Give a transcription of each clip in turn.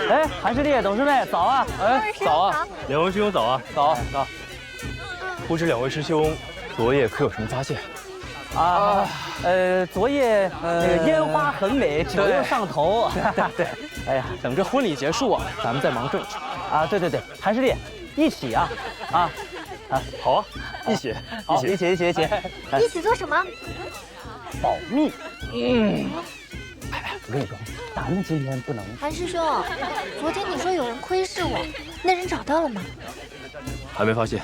哎，韩师弟、董师妹，早啊！哎，早啊！两位师兄早啊！早。不知两位师兄昨夜可有什么发现？啊，昨夜那个烟花很美，酒又上头。对，哎呀，等这婚礼结束啊，咱们再忙政治。啊，对，韩师弟，一起啊！好啊，一起。一起。一起做什么？保密。我跟你说，咱们今天不能。韩师兄，昨天你说有人窥视我，那人找到了吗？还没发现。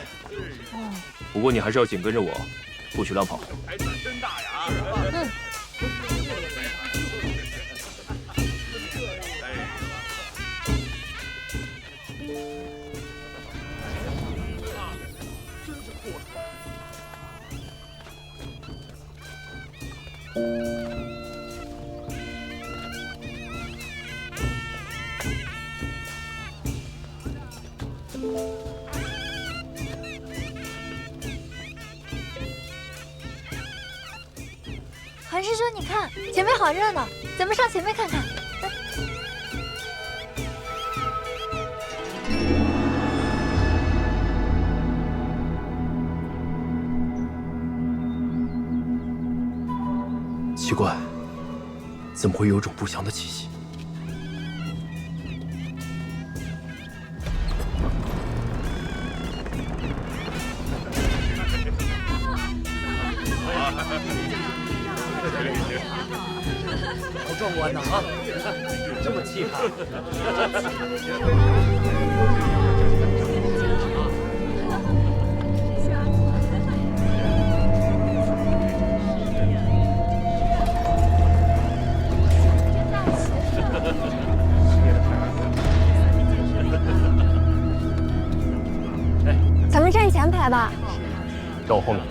不过你还是要紧跟着我，不许乱跑。还真大呀！韩师兄，你看前面好热闹，咱们上前面看看。奇怪，怎么会有种不祥的气息？好壮观呐！啊，这么气派。咱们站前排吧。站我后面。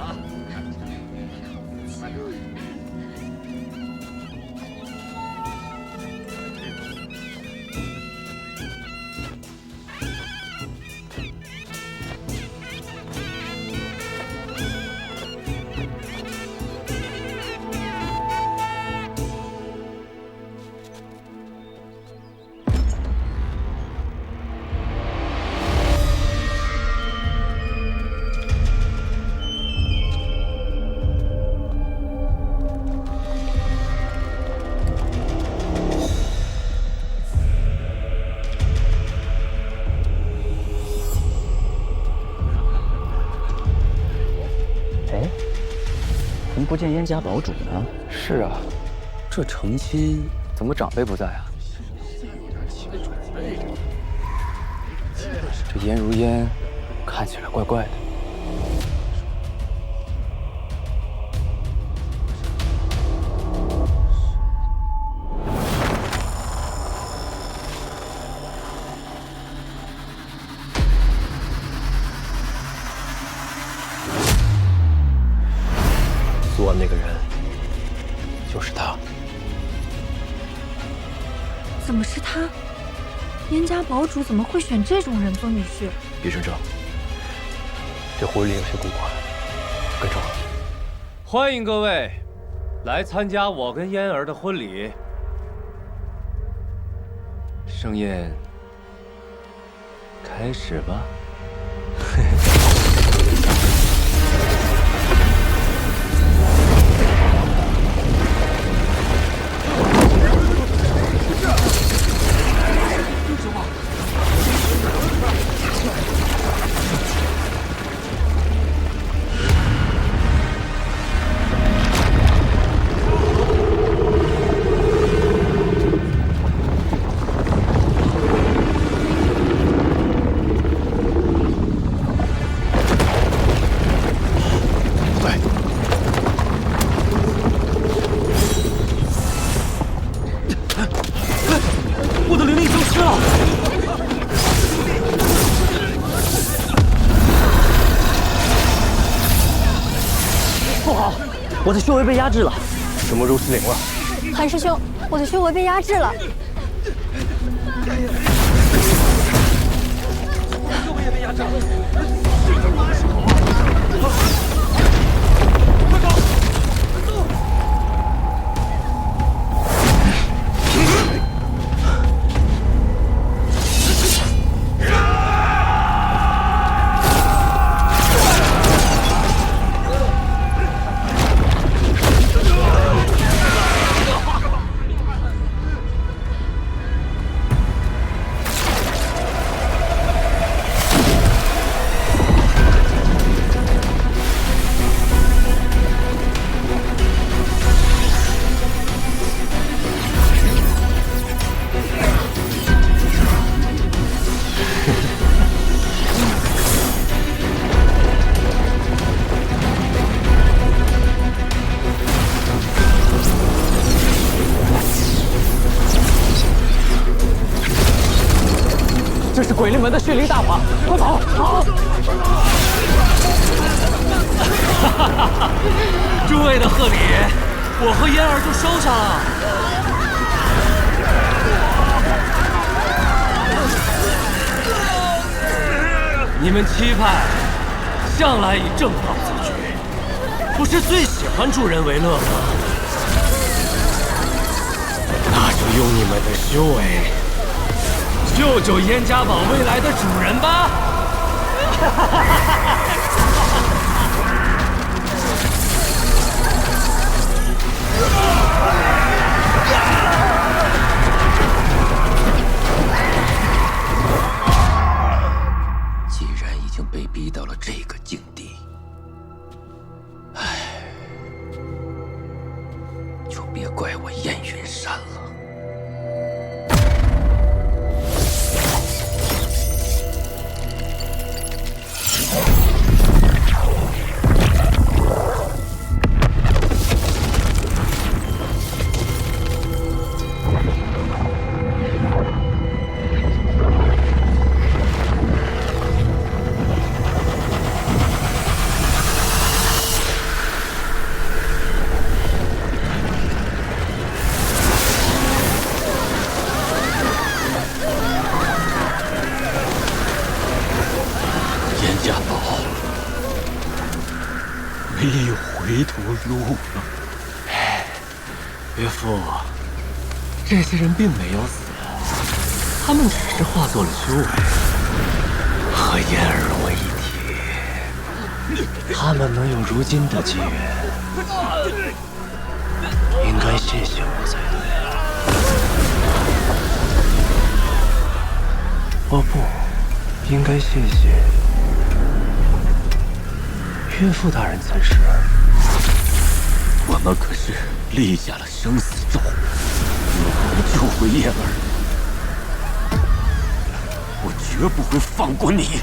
不见燕家堡主呢？是啊，这成亲怎么长辈不在啊？这颜如烟看起来怪怪的。作案那个人就是他。怎么是他？燕家堡主怎么会选这种人做女婿？别声张，这婚礼有些古怪，跟着我。欢迎各位来参加我跟嫣儿的婚礼。盛宴开始吧。我的灵力消失了。不好，我的修为被压制了。什么入失灵了？韩师兄，我的修为被压制了。修为也被压制了。鬼灵门的血灵大法，快跑！跑！诸位的贺礼，我和嫣儿就收下了。你们七派向来以正道自居，不是最喜欢助人为乐吗？那就用你们的修为救救燕家堡未来的主人吧！既然已经被逼到了这个境地，就别怪我燕云山了。燕家堡没有回头路了。岳父，这些人并没有死，他们只是化作了修为，和燕儿融为一体。他们能有如今的机缘，应该谢谢我才对。我不应该谢谢岳父大人才是。我们可是立下了生死咒，如果不救回燕儿，我绝不会放过你。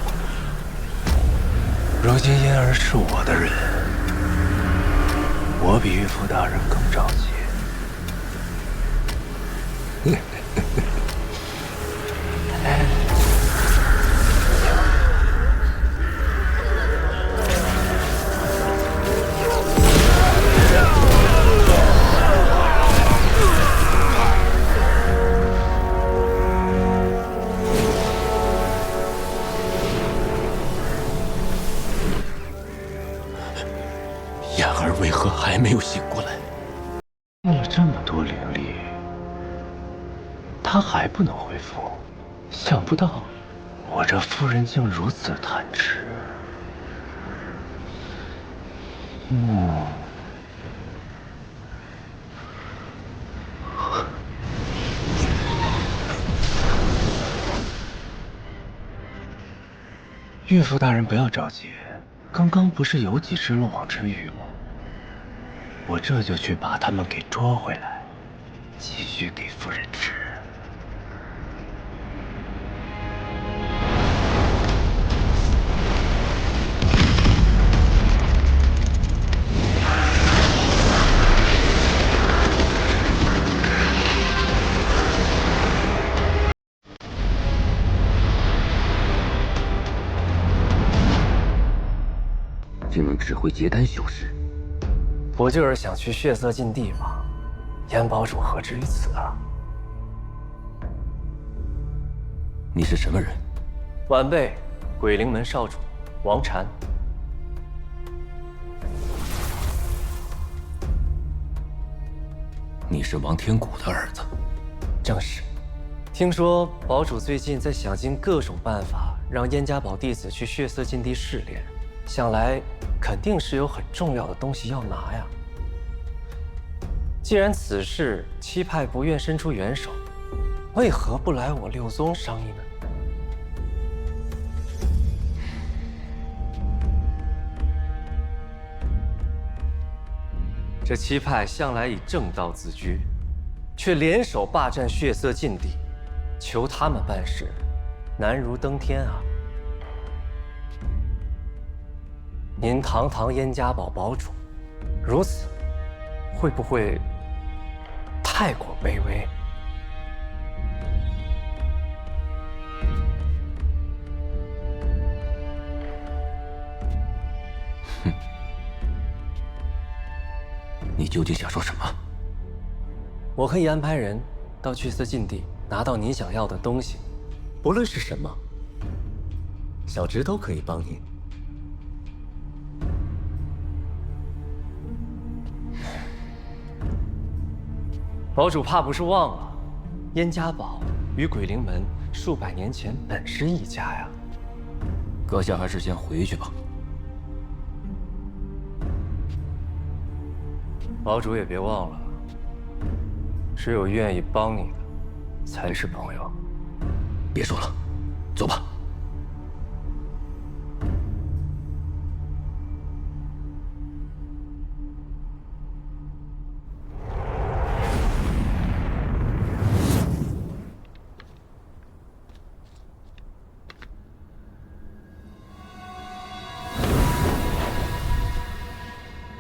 如今嫣儿是我的人，我比岳父大人更着急。燕儿为何还没有醒过来？用了这么多灵力，他还不能恢复。想不到我这夫人竟如此贪吃。岳父大人不要着急，刚刚不是有几只漏网之鱼吗？我这就去把他们给捉回来，继续给夫人吃。竟能指挥结丹修士，不就是想去血色禁地吗？燕堡主何至于此啊？你是什么人？晚辈，鬼灵门少主王禅。你是王天谷的儿子。正是。听说堡主最近在想尽各种办法，让燕家堡弟子去血色禁地试炼，想来肯定是有很重要的东西要拿呀。既然此事七派不愿伸出援手，为何不来我六宗商议呢？这七派向来以正道自居，却联手霸占血色禁地，求他们办事，难如登天啊！您堂堂燕家堡堡主，如此会不会太过卑微？你究竟想说什么？我可以安排人到血色禁地拿到您想要的东西，不论是什么，小直都可以帮您。堡主怕不是忘了，燕家堡与鬼灵门数百年前本是一家呀。阁下还是先回去吧。堡主也别忘了，只有愿意帮你的才是朋友。别说了，走吧。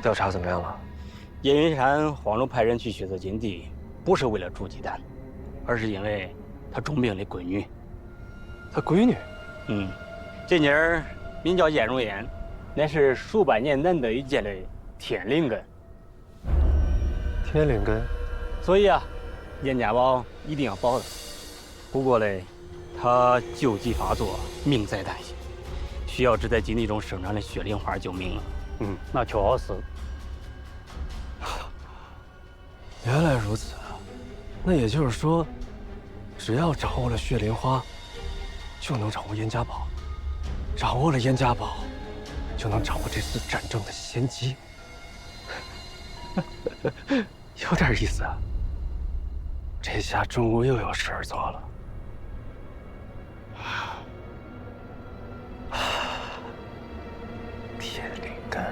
调查怎么样了？燕云山黄州派人去血色禁地，不是为了助鸡蛋，而是因为他重病的闺女。他闺女？这妮儿名叫燕如烟，乃是数百年难得一见的天灵根。天灵根。所以啊，燕家堡一定要保他。不过嘞，他旧疾发作，命在旦夕，需要只在禁地中生长的血灵花救命了。那确实。原来如此，那也就是说，只要掌握了血灵花，就能掌握燕家堡；掌握了燕家堡，就能掌握这次战争的先机。有点意思啊！这下中国又有事儿做了。天灵根。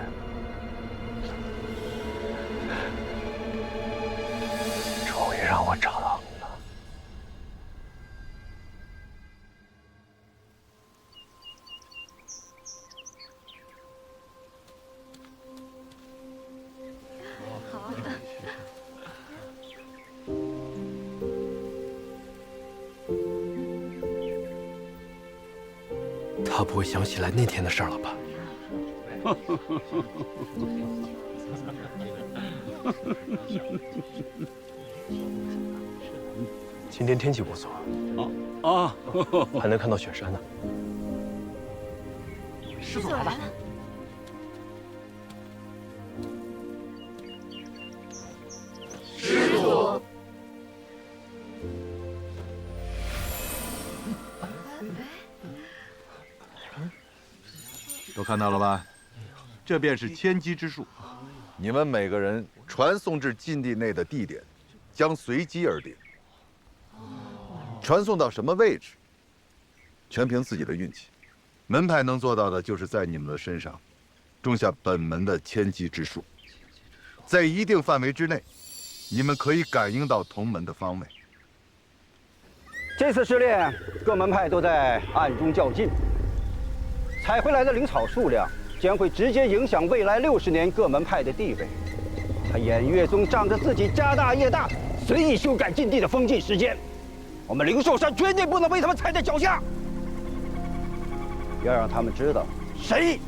终于让我找到你了。他不会想起来那天的事儿了吧？今天天气不错，还能看到雪山呢。师祖来了。师祖。都看到了吧？这便是千机之术。你们每个人传送至禁地内的地点，将随机而定。传送到什么位置，全凭自己的运气。门派能做到的，就是在你们的身上种下本门的千机之术，在一定范围之内，你们可以感应到同门的方位。这次试炼，各门派都在暗中较劲，采回来的灵草数量将会直接影响未来60年各门派的地位。他偃月宗仗着自己家大业大，随意修改禁地的封禁时间，我们灵兽山绝对不能被他们踩在脚下。要让他们知道，谁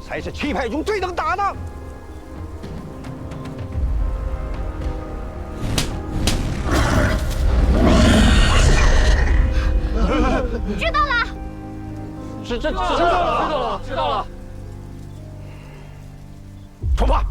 才是七派中最能打的。知道了。知道了。出发！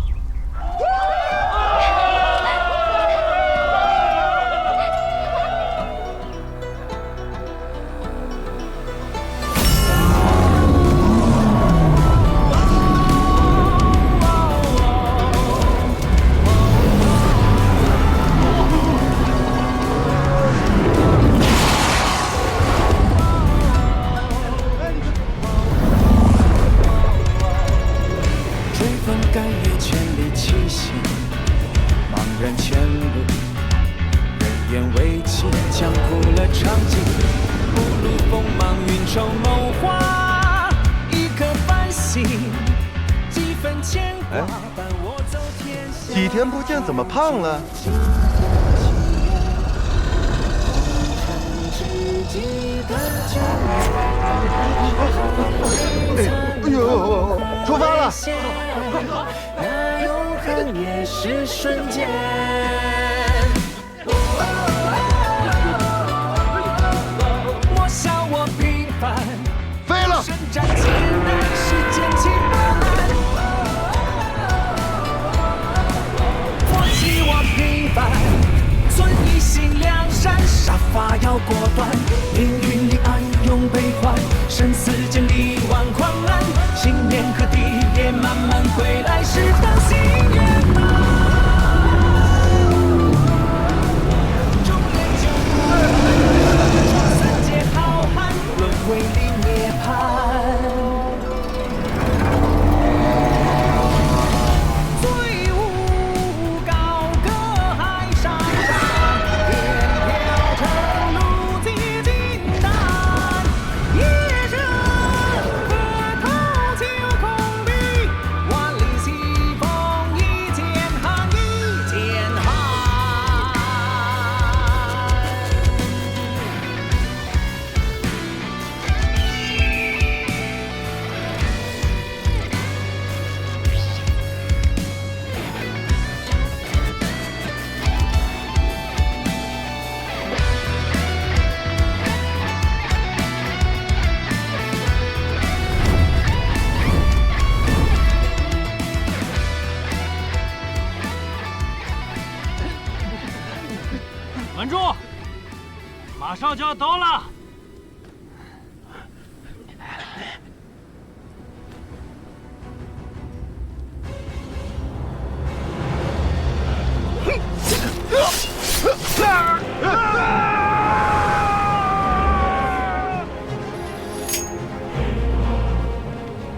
几天不见，怎么胖了？哎呦！出发了。那永恒也是瞬间。我笑我平凡，飞了。伸展艰难，是捡起波澜。我起我平凡，存一心良善，杀伐要果断。命运里暗涌悲欢，生死间力挽狂澜。信念和地也慢慢归来，是当心圆满。众人就三界浩瀚，轮回里涅槃。醉舞高歌海上山，天飘成路几金丹。夜深河头秋空碧，万里西风一剑寒一剑寒。稳住！马上就要到了。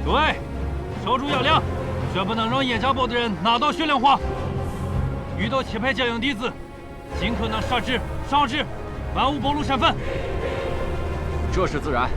诸位，守住要领，绝不能让燕家堡的人拿到训练话。遇到钦佩将营弟子，尽可能杀之、烧之，万勿暴露身份。这是自然。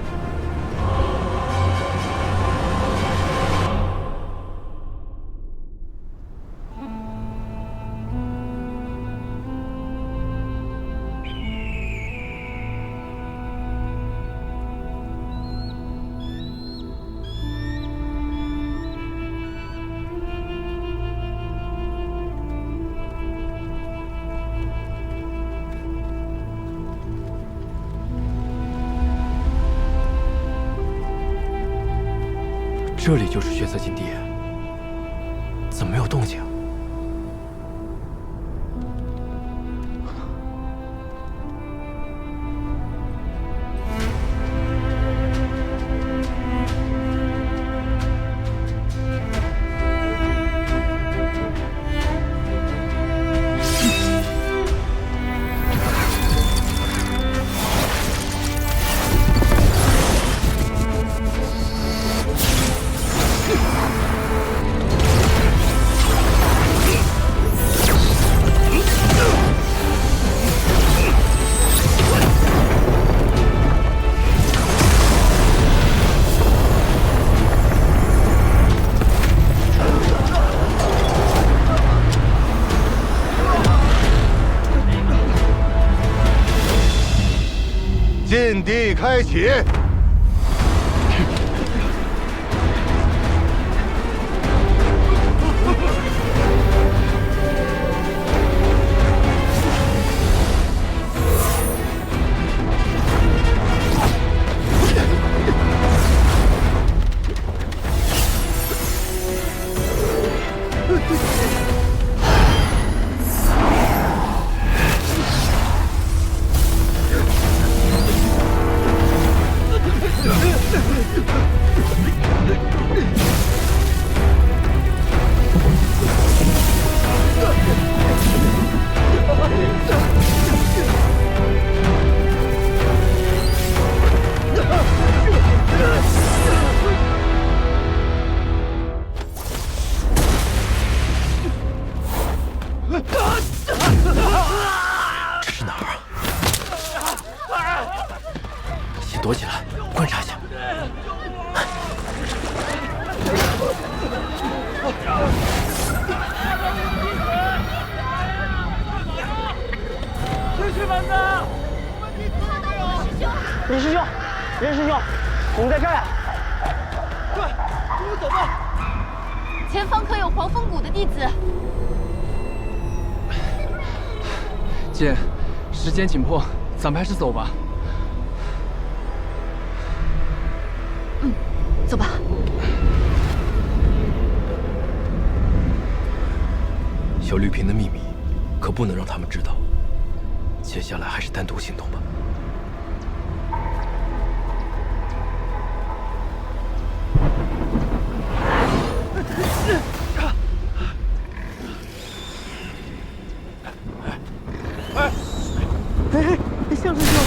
这里就是血色禁地，怎么没有动静？禁地开启。这是哪儿啊？先躲起来，观察一下。继续门子！任师兄，任师兄，我们在这儿呀！对，跟我走吧。前方可有黄风谷的弟子。姐，时间紧迫，咱们还是走吧。嗯，走吧。小绿萍的秘密，可不能让他们知道。接下来还是单独行动吧。像是有。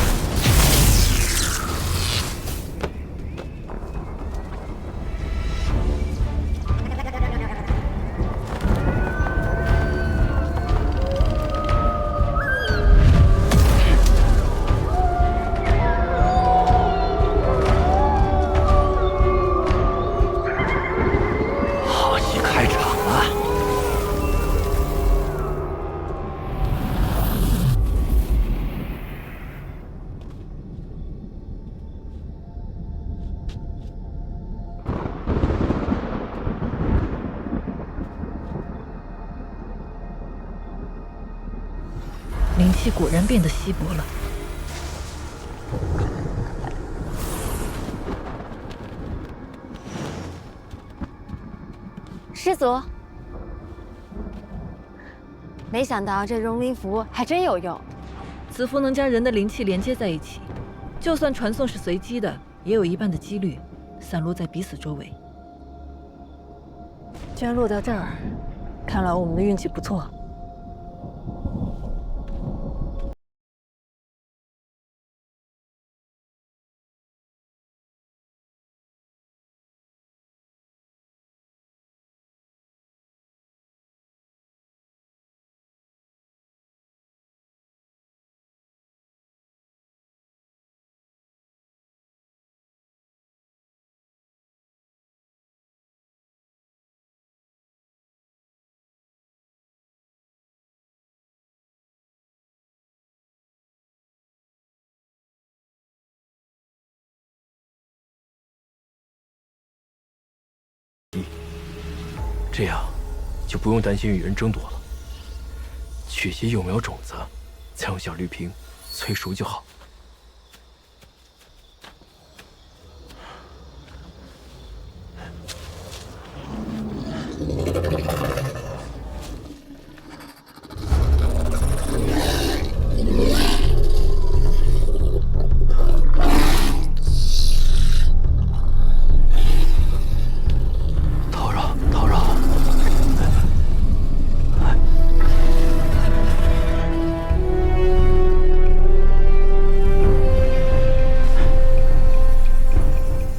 好戏开场了。灵气果然变得稀薄了。师祖，没想到这融灵符还真有用。此符能将人的灵气连接在一起，就算传送是随机的，也有一半的几率散落在彼此周围。居然落到这儿，看来我们的运气不错。这样就不用担心与人争夺了。取些幼苗种子，再用小绿萍催熟就好。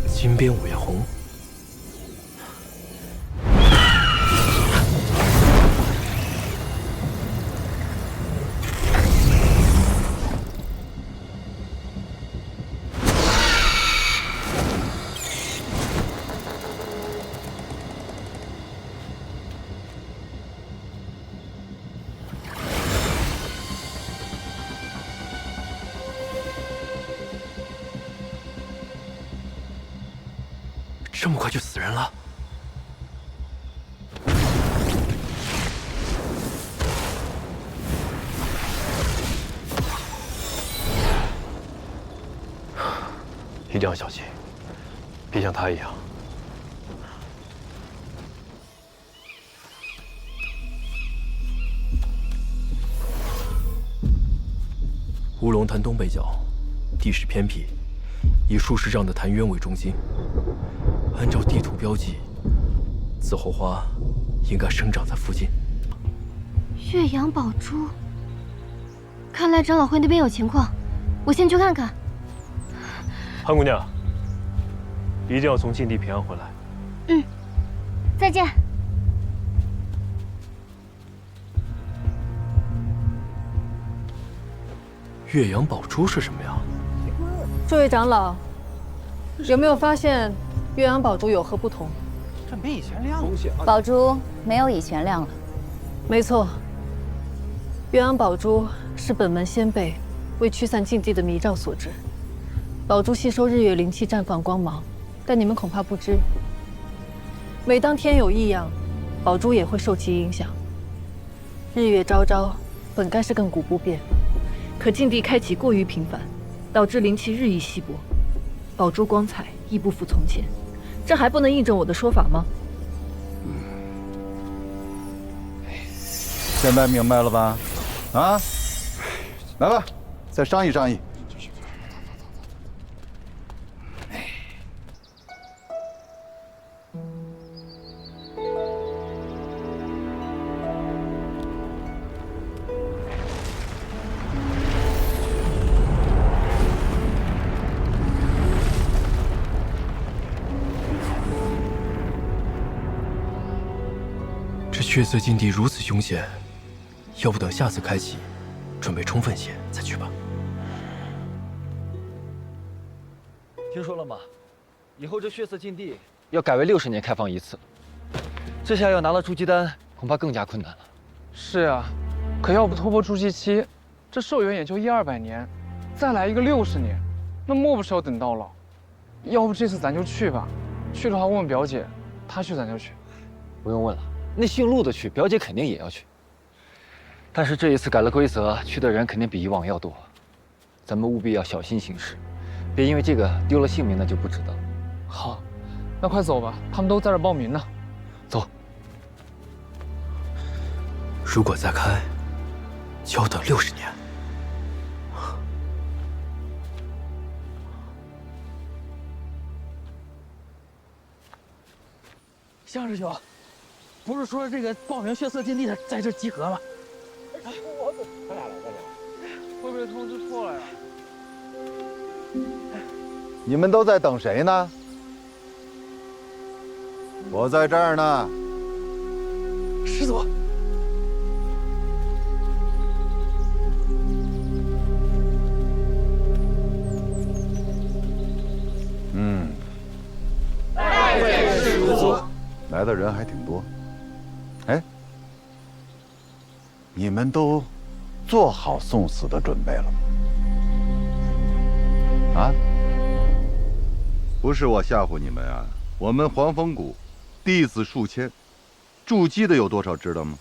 金边五叶红，这么快就死人了？一定要小心，别像他一样。乌龙潭东北角，地势偏僻，以数十丈的潭渊为中心。按照地图标记，紫红花应该生长在附近。岳阳宝珠，看来长老会那边有情况，我先去看看。潘姑娘，一定要从禁地平安回来。嗯，再见。岳阳宝珠是什么呀？诸位长老，有没有发现岳阳宝珠有何不同？这没以前亮了。宝珠没有以前亮了。没错，岳阳宝珠是本门先辈为驱散禁地的迷障所制。宝珠吸收日月灵气，绽放光芒，但你们恐怕不知，每当天有异样，宝珠也会受其影响。日月昭昭，本该是亘古不变，可禁地开启过于频繁，导致灵气日益稀薄，宝珠光彩亦不复从前。这还不能印证我的说法吗？现在明白了吧？啊，来吧，再商议商议。这血色禁地如此凶险，要不等下次开启，准备充分些再去吧。听说了吗？以后这血色禁地要改为60年开放一次，这下要拿到筑基丹，恐怕更加困难了。是啊，可要不突破筑基期，这寿元也就100-200年，再来一个60年，那莫不是要等到老？要不这次咱就去吧，去的话问问表姐，她去咱就去。不用问了，那姓陆的去，表姐肯定也要去。但是这一次改了规则，去的人肯定比以往要多，咱们务必要小心行事，别因为这个丢了性命，那就不值得。好，那快走吧，他们都在这报名呢。走。如果再开，就要等60年。向师兄，不是说这个报名血色禁地的在这集合吗？咱俩来，会不会通知错了呀？你们都在等谁呢？我在这儿呢。师祖。拜见师祖。来的人还挺多。哎，你们都做好送死的准备了吗？啊？不是我吓唬你们啊，我们黄风谷弟子数千，筑基的有多少知道吗？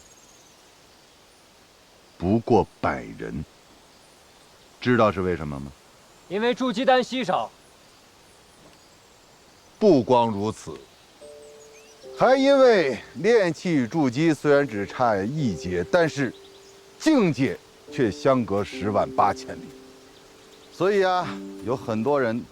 不过100人。知道是为什么吗？因为筑基丹稀少。不光如此，还因为炼气筑基虽然只差1阶，但是境界却相隔108000里，所以啊，有很多人。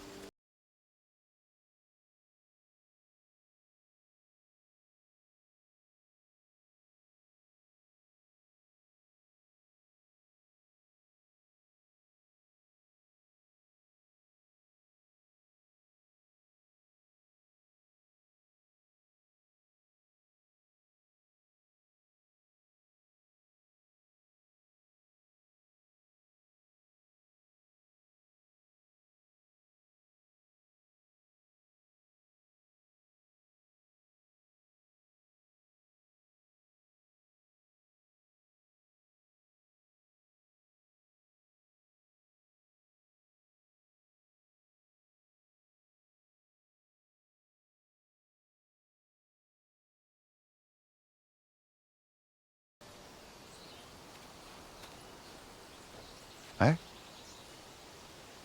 哎，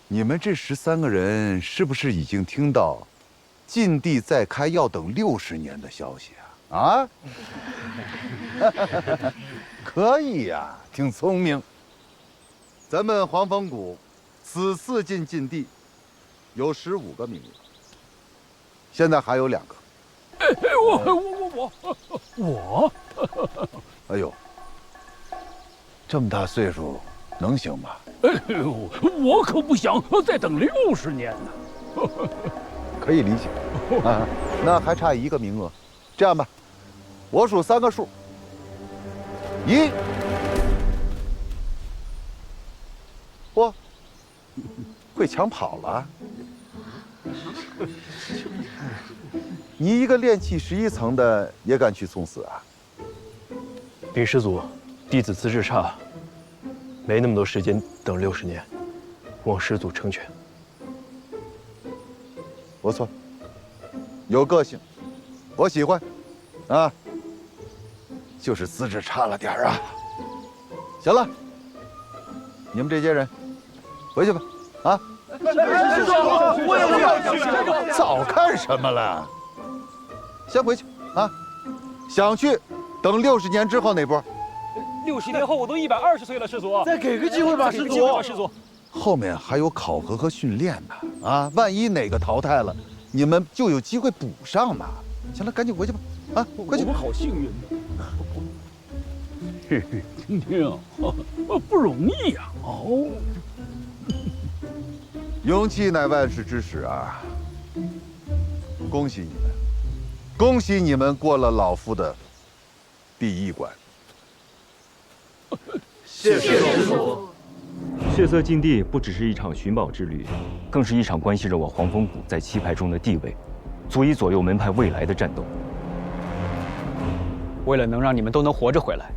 你们这13个人是不是已经听到禁地再开要等60年的消息啊？啊？可以呀，挺聪明。咱们黄风谷此次进禁地有15个名额，现在还有2个。我，哎呦，这么大岁数能行吗？我可不想再等60年呢。可以理解啊，那还差1个名额。这样吧，我数3个数，1，嚯，会抢跑了。你一个炼气11层的也敢去送死啊？禀师祖，弟子资质差，没那么多时间等60年，望师祖成全。不错，有个性，我喜欢。啊，就是资质差了点啊。行了，你们这些人回去吧，啊！我也要去。早看什么了？先回去啊！想去，等60年之后那波。 60年后我都120岁了，师祖。再给个机会吧，师祖。师祖，后面还有考核和训练呢，啊，万一哪个淘汰了，你们就有机会补上嘛。行了，赶紧回去吧，啊，快去！我们好幸运呢。嘿嘿，听听，不容易呀。哦，勇气乃万事之始啊！恭喜你们，恭喜你们过了老夫的第1关。 谢谢师父。血色禁地不只是一场寻宝之旅，更是一场关系着我黄风谷在七派中的地位，足以左右门派未来的战斗。为了能让你们都能活着回来，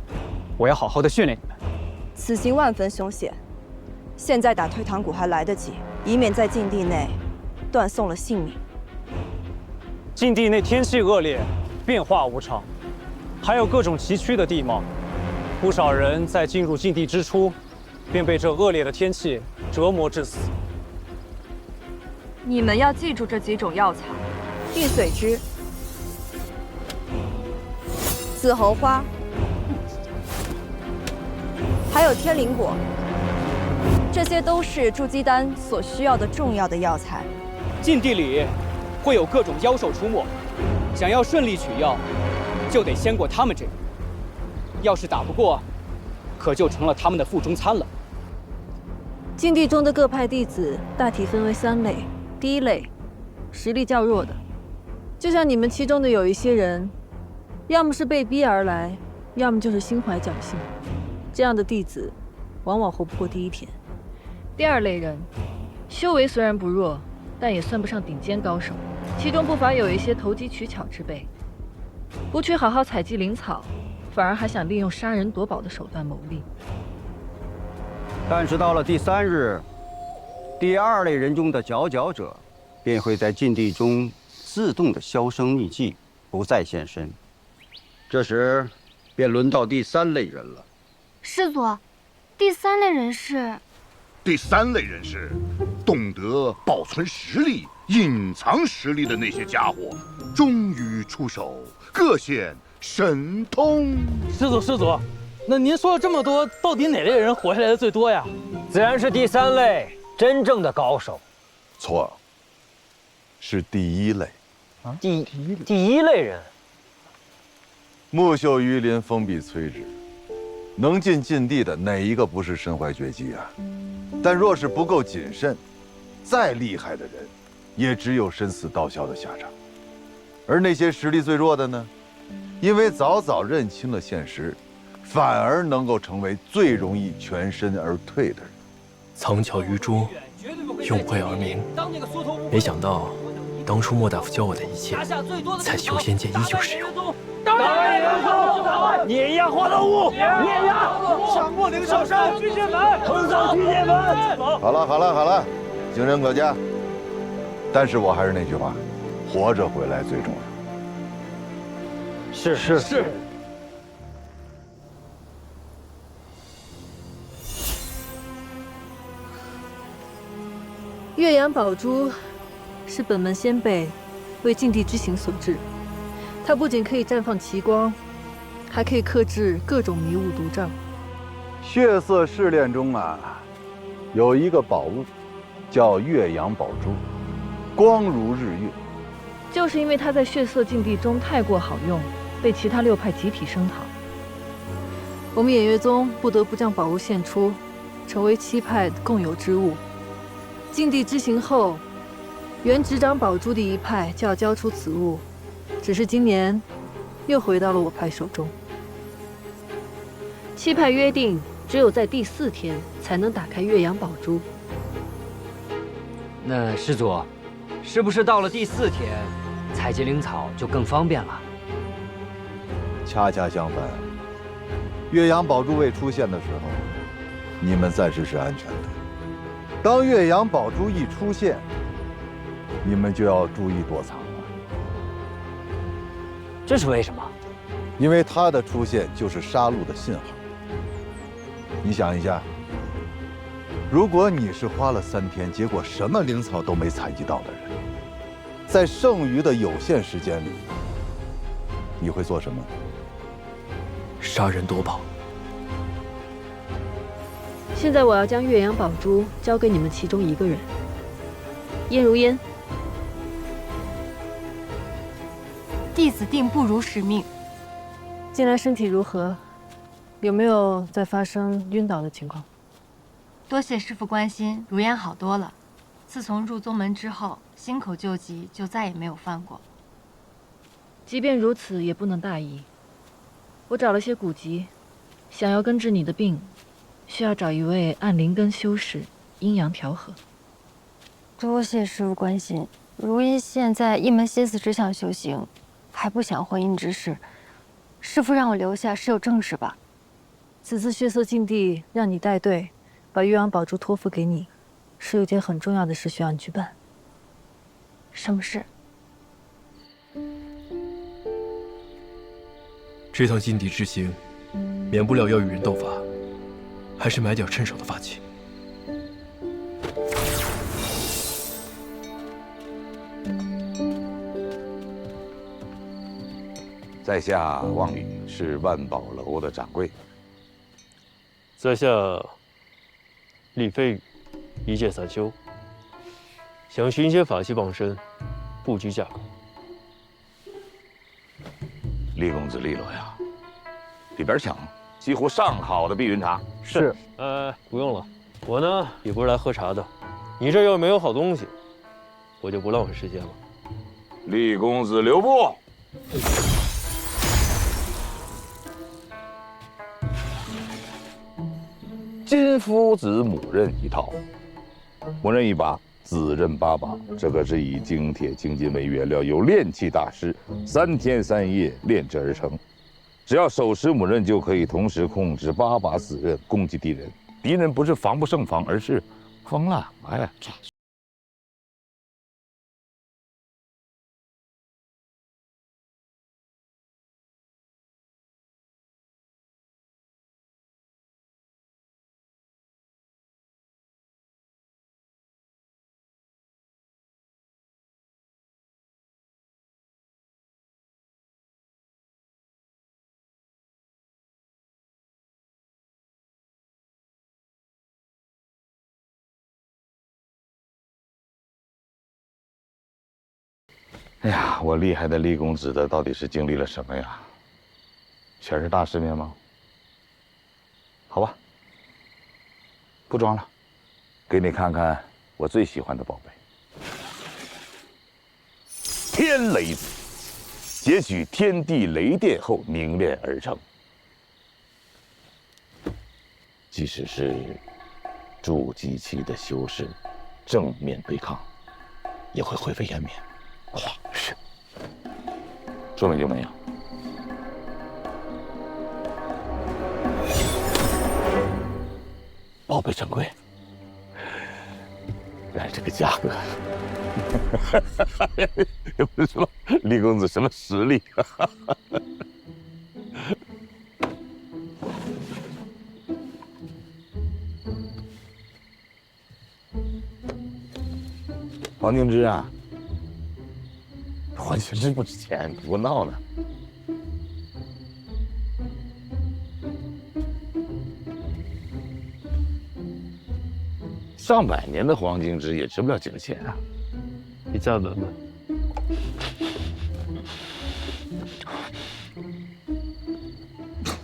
我要好好的训练你们。此行万分凶险，现在打退堂鼓还来得及，以免在禁地内断送了性命。禁地内天气恶劣，变化无常，还有各种崎岖的地貌。 不少人在进入禁地之初，便被这恶劣的天气折磨致死。你们要记住这几种药材：地髓枝、紫侯花，还有天灵果。这些都是筑基丹所需要的重要的药材。禁地里会有各种妖兽出没，想要顺利取药，就得先过他们这里。 要是打不过，可就成了他们的腹中餐了。禁地中的各派弟子大体分为3类，第一类，实力较弱的，就像你们其中的有一些人，要么是被逼而来，要么就是心怀侥幸，这样的弟子往往活不过第1天。第2类人，修为虽然不弱，但也算不上顶尖高手，其中不乏有一些投机取巧之辈，不去好好采集灵草。 反而还想利用杀人夺宝的手段牟利。但是到了第3日，第2类人中的佼佼者，便会在禁地中自动的销声匿迹，不再现身。这时，便轮到第3类人了。师祖，第3类人是？第3类人是懂得保存实力、隐藏实力的那些家伙，终于出手，各显。 神通，师祖，那您说了这么多，到底哪类人活下来的最多呀？自然是第3类真正的高手。错，是第1类。啊，第一类人。木秀于林，风必摧之。能进禁地的哪一个不是身怀绝技啊？但若是不够谨慎，再厉害的人，也只有身死道消的下场。而那些实力最弱的呢？ 因为早早认清了现实，反而能够成为最容易全身而退的人。藏巧于拙，用晦而明。没想到，当初莫大夫教我的一切，在修仙界依旧适用。碾压花道雾，碾压上过灵兽山，巨剑门，横扫巨剑门。好了，精神可嘉。但是我还是那句话，活着回来最重要。 是。岳阳宝珠是本门先辈为禁地之行所制，它不仅可以绽放奇光，还可以克制各种迷雾毒障。血色试炼中啊，有一个宝物，叫岳阳宝珠，光如日月。就是因为它在血色禁地中太过好用。 被其他6派集体声讨，我们偃月宗不得不将宝物献出，成为7派共有之物。禁地之行后，原执掌宝珠的一派就要交出此物，只是今年又回到了我派手中。7派约定，只有在第4天才能打开岳阳宝珠。那师祖，是不是到了第4天，采集灵草就更方便了？ 恰恰相反，岳阳宝珠未出现的时候，你们暂时是安全的。当岳阳宝珠一出现，你们就要注意躲藏了。这是为什么？因为他的出现就是杀戮的信号。你想一下，如果你是花了3天，结果什么灵草都没采集到的人，在剩余的有限时间里，你会做什么？杀人夺宝。现在我要将岳阳宝珠交给你们其中一个人。燕如烟，弟子定不辱使命。近来身体如何？有没有再发生晕倒的情况？多谢师父关心，如烟好多了。自从入宗门之后，心口救急就再也没有犯过。即便如此，也不能大意。我找了些古籍，想要根治你的病，需要找一位按灵根修士，阴阳调和。多谢师父关心。如烟现在一门心思只想修行，还不想婚姻之事。师父让我留下是有正事吧？此次血色禁地让你带队，把岳阳宝珠托付给你，是有件很重要的事需要你去办。什么事？这趟禁地之行，免不了要与人斗法，还是买点趁手的法器。在下望宇，是万宝楼的掌柜。在下李飞宇，一介散修，想寻些法器傍身，不拘价格。厉公子利落呀，里边请，几乎上好的碧云茶。是。不用了，我呢也不是来喝茶的。你这要没有好东西，我就不浪费时间了。厉公子留步。金夫子母刃一套，母刃一把，子刃8把。这可是以精铁、青金为原料，由炼器大师3天3夜炼制而成。只要手持母刃，就可以同时控制8把子刃攻击敌人。敌人不是防不胜防，而是疯了。哎，哎呀，我厉害的厉公子的到底是经历了什么呀？全是大世面吗？好吧，不装了，给你看看我最喜欢的宝贝——天雷子，截取天地雷电后凝练而成。即使是筑基期的修士，正面对抗，也会灰飞烟灭。哇，是，说没就没有。宝贝珍贵，原来这个价格，也不是说厉公子什么实力。黄敬之啊，黄敬之不值钱，不闹呢。上百年的黄敬之也值不了几个钱啊！你价本吧。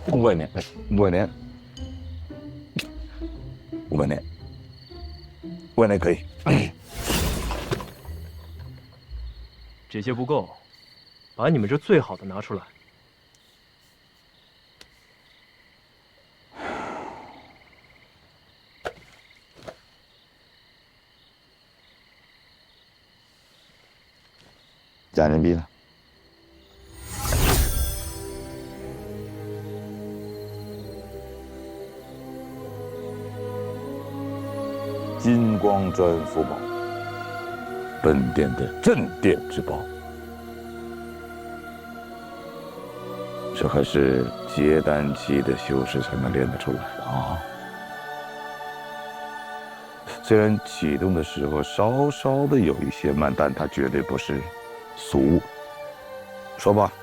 500年，500年，500年，500年可以。这些不够，把你们这最好的拿出来。假人民币呢？金光砖福宝，本殿的镇店之宝。这还是结丹期的修士才能练得出来啊。虽然启动的时候稍稍的有一些慢，但它绝对不是俗物。说吧，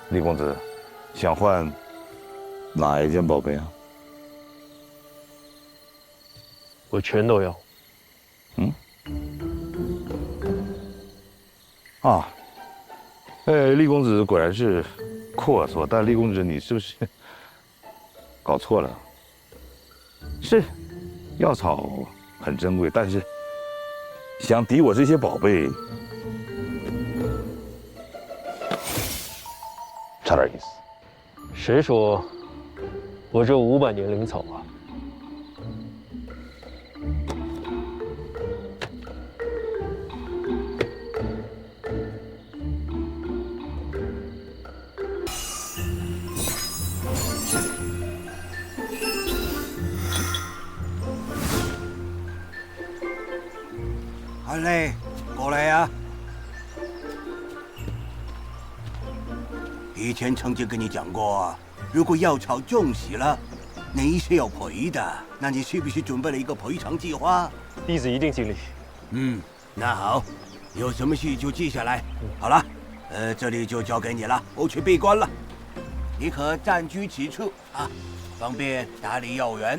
李公子，想换哪一件宝贝啊？我全都要。嗯。啊，厉公子果然是阔绰，但厉公子你是不是搞错了？是，药草很珍贵，但是想抵我这些宝贝，差点意思。谁说我只有500年灵草啊？阿磊，过来呀！以前曾经跟你讲过，如果药草中邪了，你是要赔的。那你是不是准备了一个赔偿计划？弟子一定尽力。那好，有什么事就记下来。好了，这里就交给你了，我去闭关了。你可暂居此处啊，方便打理药园。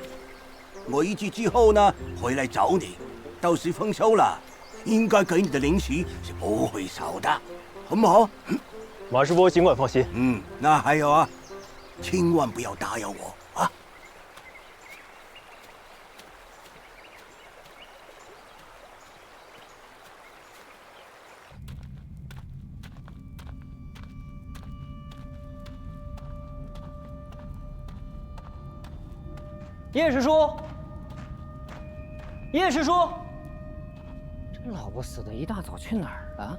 我一季之后呢，回来找你。到时丰收了，应该给你的零食是不会少的，好不好？马师伯尽管放心。那还有啊，千万不要打扰我啊！叶师叔，叶师叔，这老不死的一大早去哪儿了？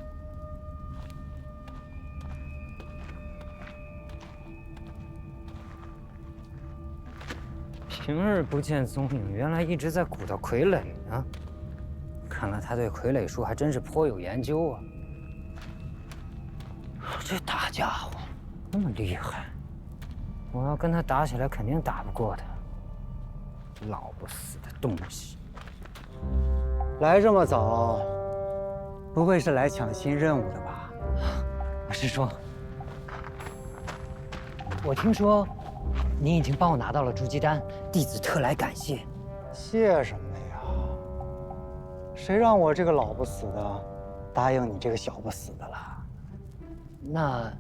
平日不见踪影，原来一直在鼓捣傀儡呢。看来他对傀儡术还真是颇有研究啊。这大家伙那么厉害，我要跟他打起来，肯定打不过他。老不死的东西！来这么早，不会是来抢新任务的吧？师叔，我听说您已经帮我拿到了筑基丹，弟子特来感谢。谢什么呀？谁让我这个老不死的答应你这个小不死的了？那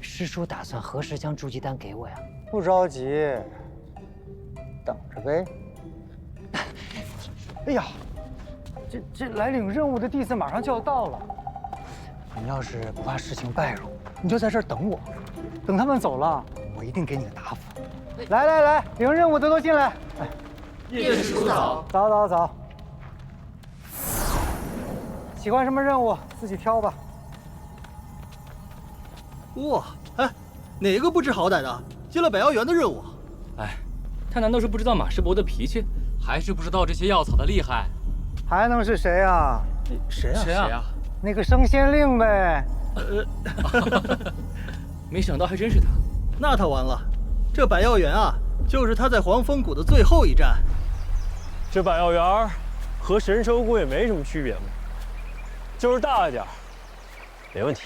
师叔打算何时将筑基丹给我呀？不着急，等着呗。哎呀，这来领任务的弟子马上就要到了，你要是不怕事情败露，你就在这儿等我，等他们走了，我一定给你个答复。来，领任务的都进来。叶师叔早。早。喜欢什么任务自己挑吧。哇，哪个不知好歹的接了百妖园的任务？他难道是不知道马师伯的脾气，还是不知道这些药草的厉害？还能是谁啊？谁啊？那个升仙令呗。没想到还真是他。那他完了，这百药园啊，就是他在黄风谷的最后一站。这百药园和神州谷也没什么区别嘛，就是大一点，没问题。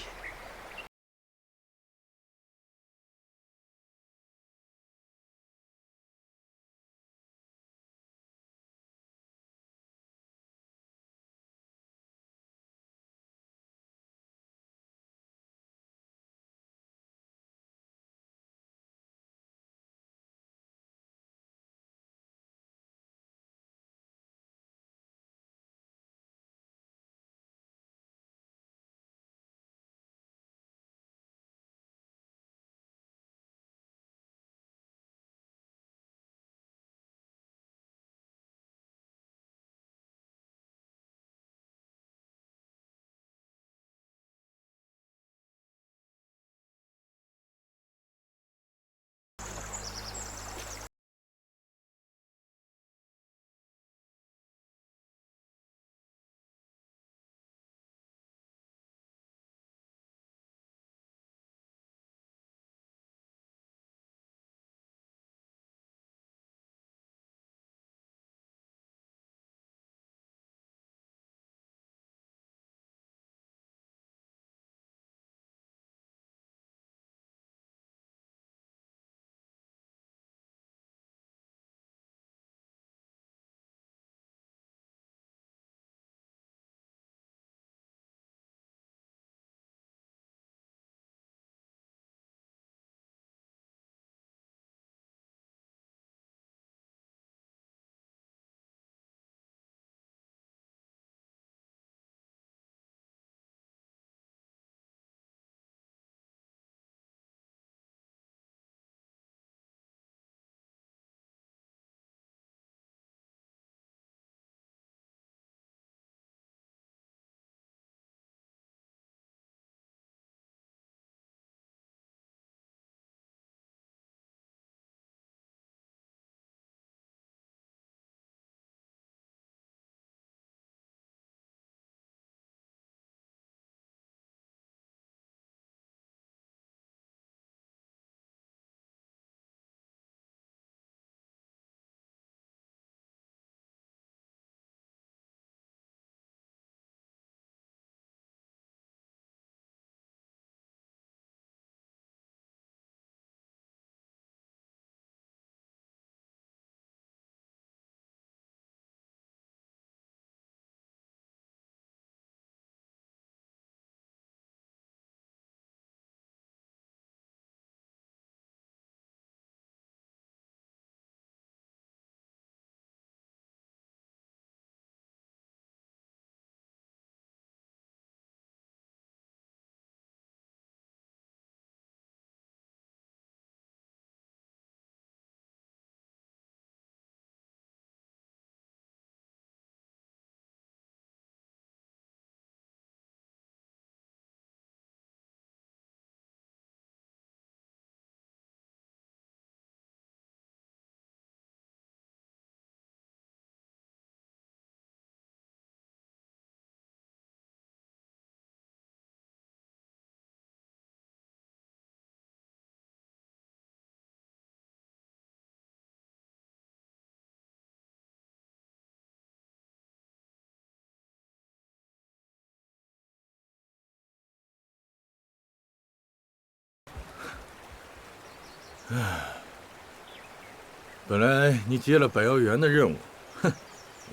本来你接了百药园的任务，哼，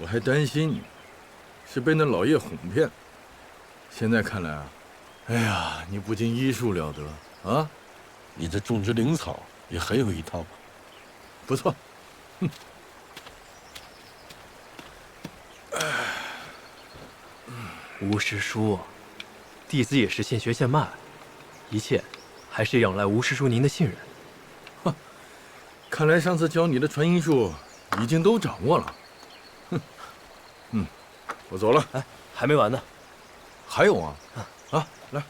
我还担心你是被那老叶哄骗。现在看来啊，哎呀，你不仅医术了得啊，你这种植灵草也很有一套吧？不错。哼。吴师叔，弟子也是现学现卖，一切还是仰赖吴师叔您的信任。看来上次教你的传音术已经都掌握了。哼，我走了。哎，还没完呢。还有啊，啊，来。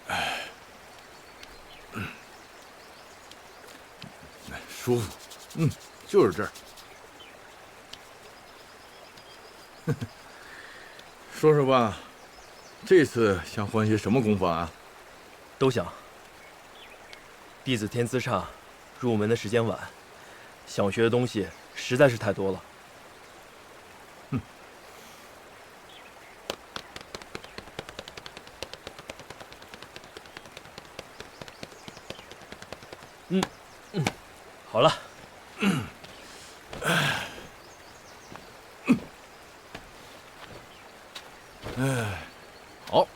哎，舒服，就是这儿。说说吧，这次想换些什么功法啊？都想。弟子天资差，入门的时间晚，想学的东西实在是太多了。好了。好，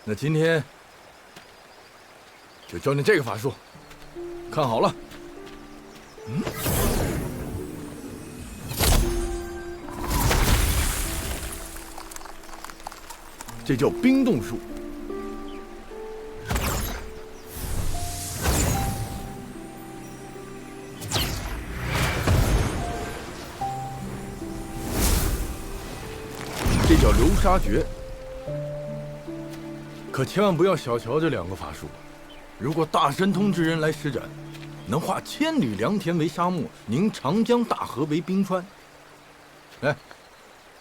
那今天就教你这个法术，看好了。这叫冰冻术。这叫流沙诀。可千万不要小瞧这两个法术，如果大神通之人来施展，能化千里良田为沙漠，凝长江大河为冰川。来，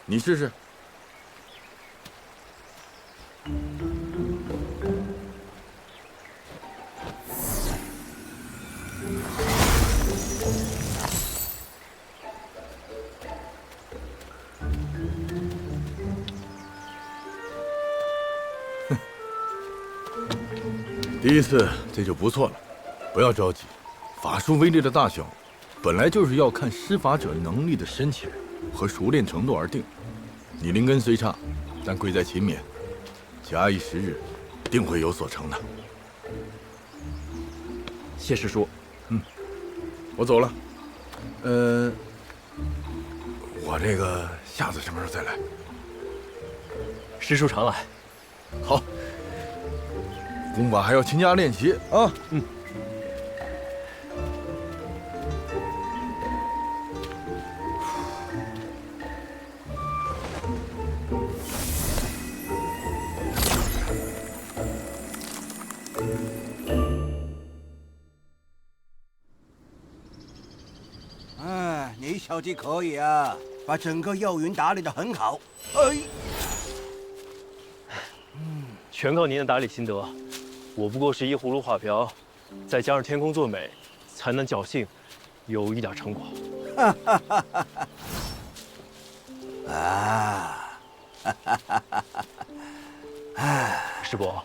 你试试。第一次这就不错了，不要着急。法术威力的大小，本来就是要看施法者能力的深浅和熟练程度而定。你灵根虽差，但贵在勤勉，假以时日，定会有所成的。谢师叔。我走了。我这个下次什么时候再来？师叔常来。好。功法还要勤加练习啊！你小子可以啊，把整个药园打理得很好。哎，全靠您的打理心得。我不过是一葫芦画瓢，再加上天空作美，才能侥幸有一点成果。师伯，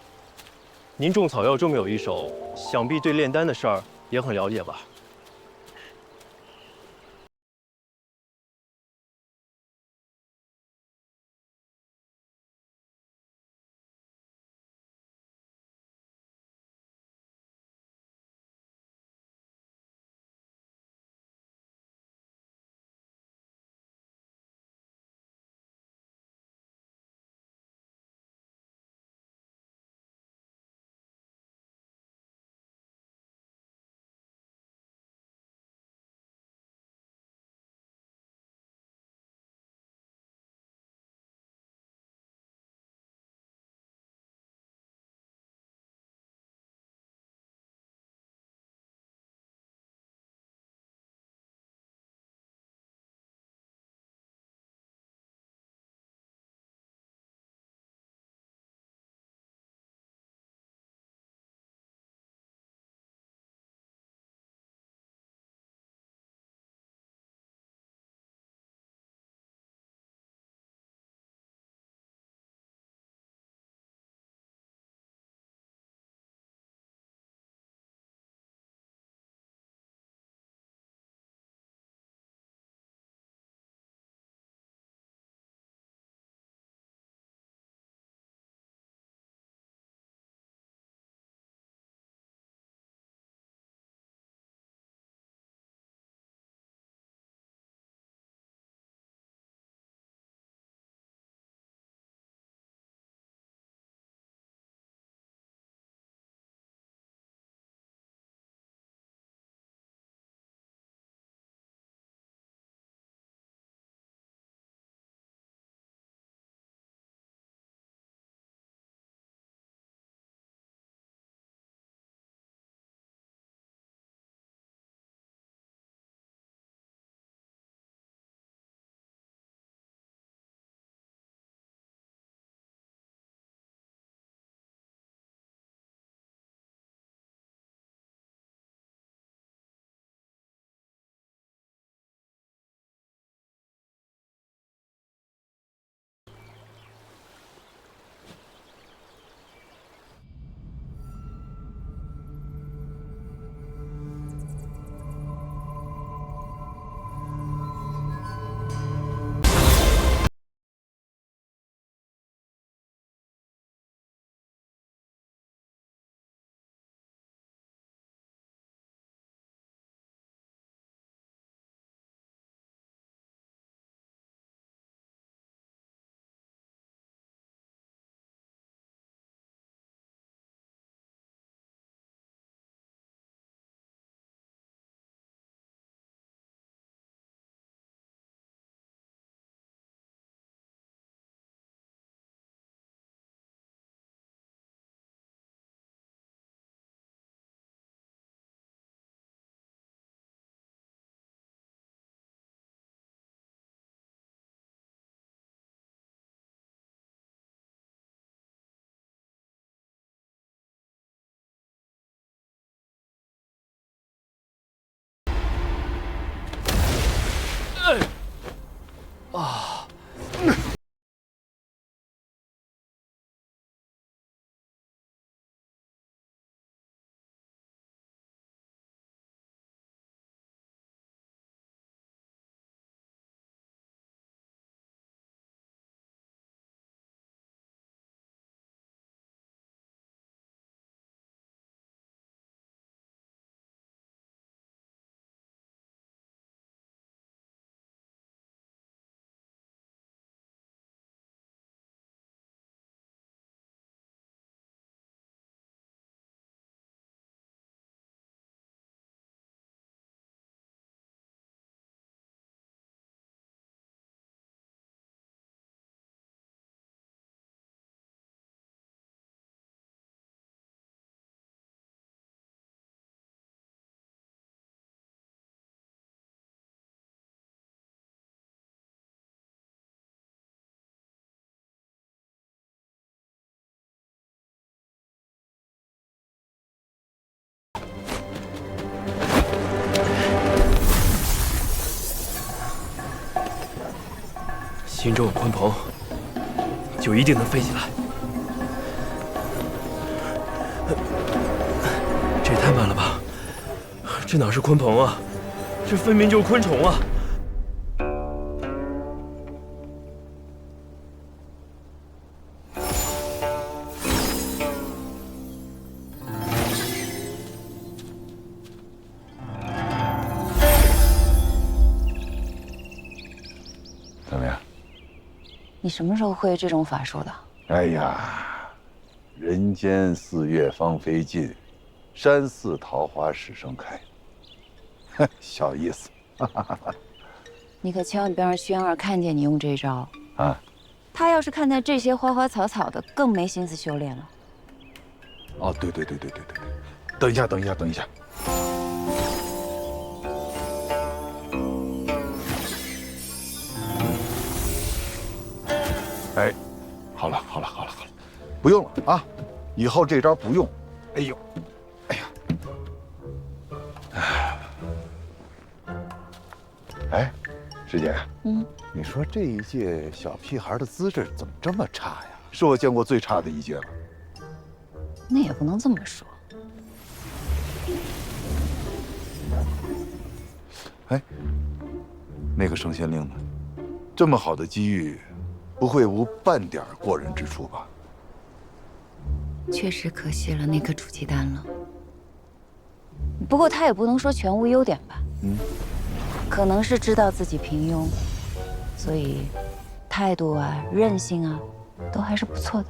您种草药这么有一手，想必对炼丹的事儿也很了解吧？啊！心中有鲲鹏，就一定能飞起来。这也太慢了吧！这哪是鲲鹏啊，这分明就是昆虫啊！怎么样？你什么时候会这种法术的？哎呀，人间四月芳菲尽，山寺桃花始盛开。小意思。你可千万别让轩儿看见你用这招啊！他要是看见这些花花草草的，更没心思修炼了。哦，对，等一下。哎，好了，不用了啊，以后这招不用。哎呦，哎呀，哎，师姐，你说这一届小屁孩的资质怎么这么差呀？是我见过最差的一届了。那也不能这么说。哎，那个圣仙令呢？这么好的机遇。不会无半点过人之处吧？确实可惜了那颗煮鸡蛋了。不过他也不能说全无优点吧？可能是知道自己平庸，所以态度啊、韧性啊，都还是不错的。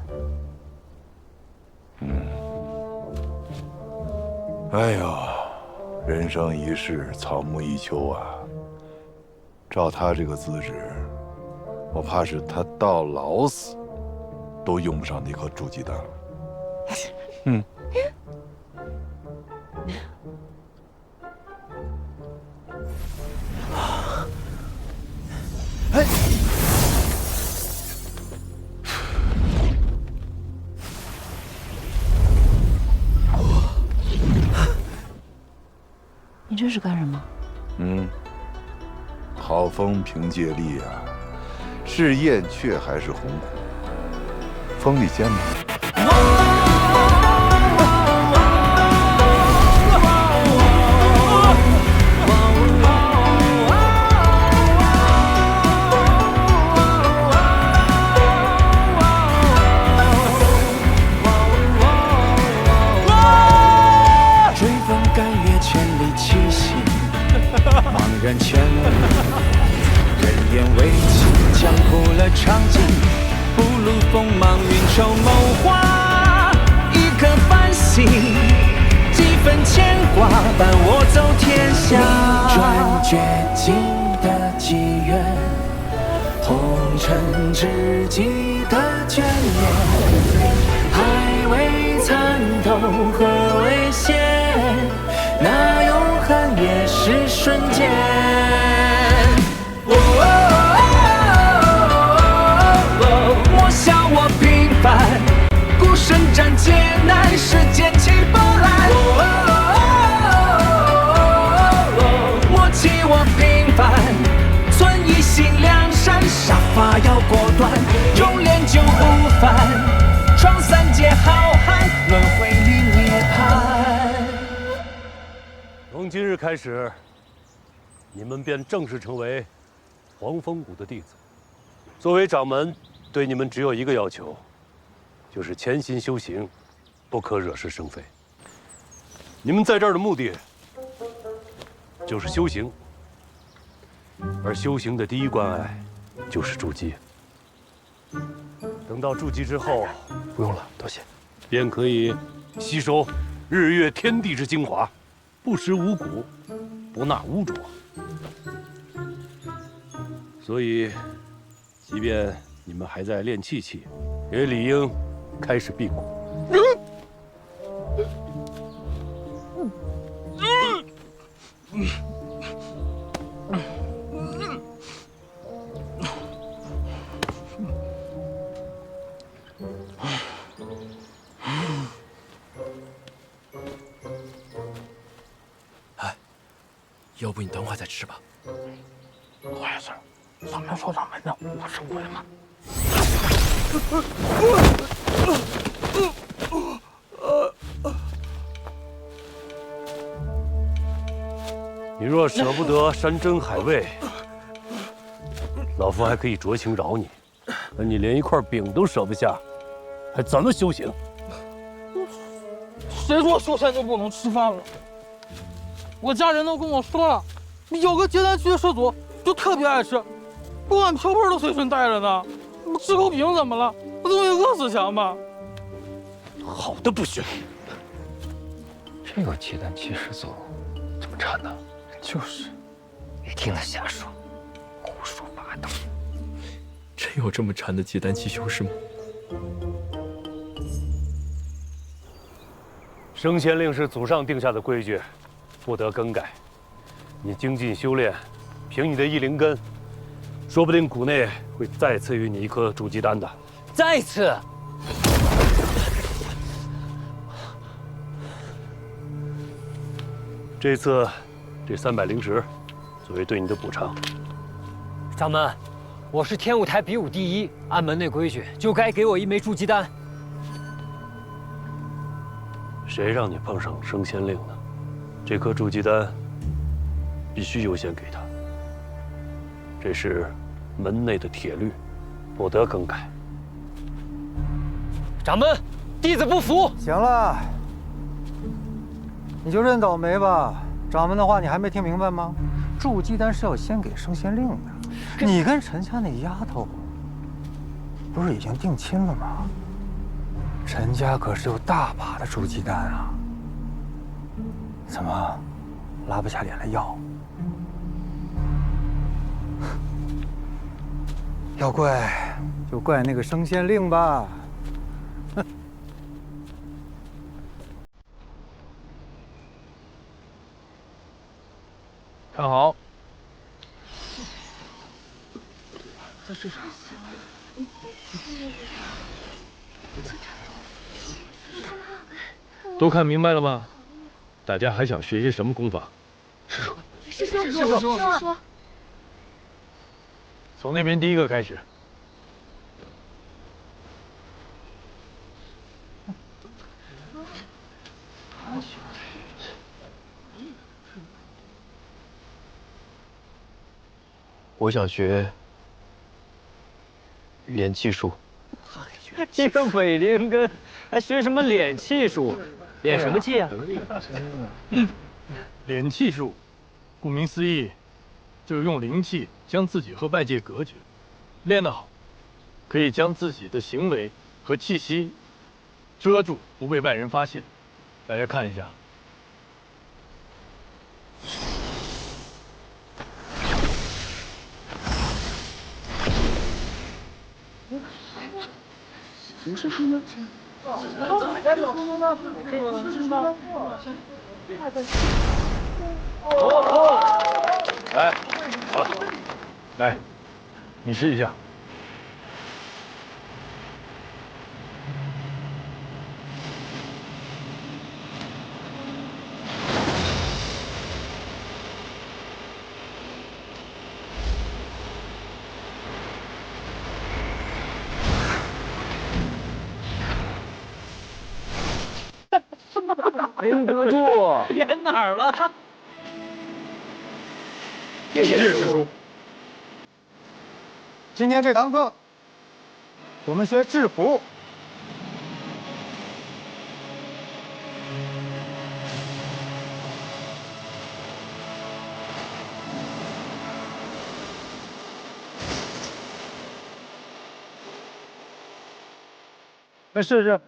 哎呦，人生一世，草木一秋啊！照他这个资质。我怕是他到老死，都用不上那颗煮鸡蛋了。哎，你这是干什么？好风凭借力啊！是燕雀还是鸿鹄？风里见吗？追风赶月，千里七星，茫然千里。人言为情，江湖了长景，不露锋芒，运筹谋划，一颗繁星，几分牵挂，伴我走天下。逆转绝境的机缘，红尘知己的眷恋，还未参透何为险，那永恒也是瞬间。莫笑我平凡，孤身战劫难，世间起波澜。莫欺我平凡，存一心梁山。断，终炼就不凡，闯三界浩瀚，轮回里涅槃。从今日开始，你们便正式成为黄风谷的弟子。作为掌门，对你们只有一个要求，就是潜心修行，不可惹是生非。你们在这儿的目的，就是修行。而修行的第一关隘，就是筑基。等到筑基之后，不用了，多谢。便可以吸收日月天地之精华，不食五谷，不纳污浊。所以，即便你们还在练气期，也理应开始辟谷。要不你等会儿再吃吧。坏事，咱们说咱们的，我是我的吗？你若舍不得山珍海味，老夫还可以酌情饶你。可你连一块饼都舍不下，还怎么修行？谁说修仙就不能吃饭了？我家人都跟我说了，有个结丹区的师祖就特别爱吃，不碗瓢盆都随身带着呢。吃口饼怎么了？不总比饿死强吗？好的不学。这个结丹期师祖怎么馋呢？就是，别听他瞎说，胡说八道。真有这么馋的结丹期修士吗？升仙令是祖上定下的规矩，不得更改。你精进修炼，凭你的异灵根，说不定谷内会再赐予你一颗筑基丹的。再次。这次，这300灵石，作为对你的补偿。掌门，我是天舞台比武第一，按门内规矩，就该给我一枚筑基丹。谁让你碰上升仙令呢？这颗筑基丹必须优先给他，这是门内的铁律，不得更改。掌门，弟子不服。行了，你就认倒霉吧。掌门的话你还没听明白吗？筑基丹是要先给升仙令的。你跟陈家那丫头不是已经定亲了吗？陈家可是有大把的筑基丹啊，怎么拉不下脸来要？要怪就怪那个升仙令吧。看好，在这上。都看明白了吗？大家还想学些什么功法？师叔，从那边第一个开始。我想学炼气术。一个伪灵根，还学什么敛气术？敛什么气啊？敛气术，顾名思义，就是用灵气将自己和外界隔绝。练得好，可以将自己的行为和气息遮住，不被外人发现。大家看一下。来，好了，来，你试一下。林得住，演哪儿了？谢谢师叔。今天这堂课，我们学制服。来试试。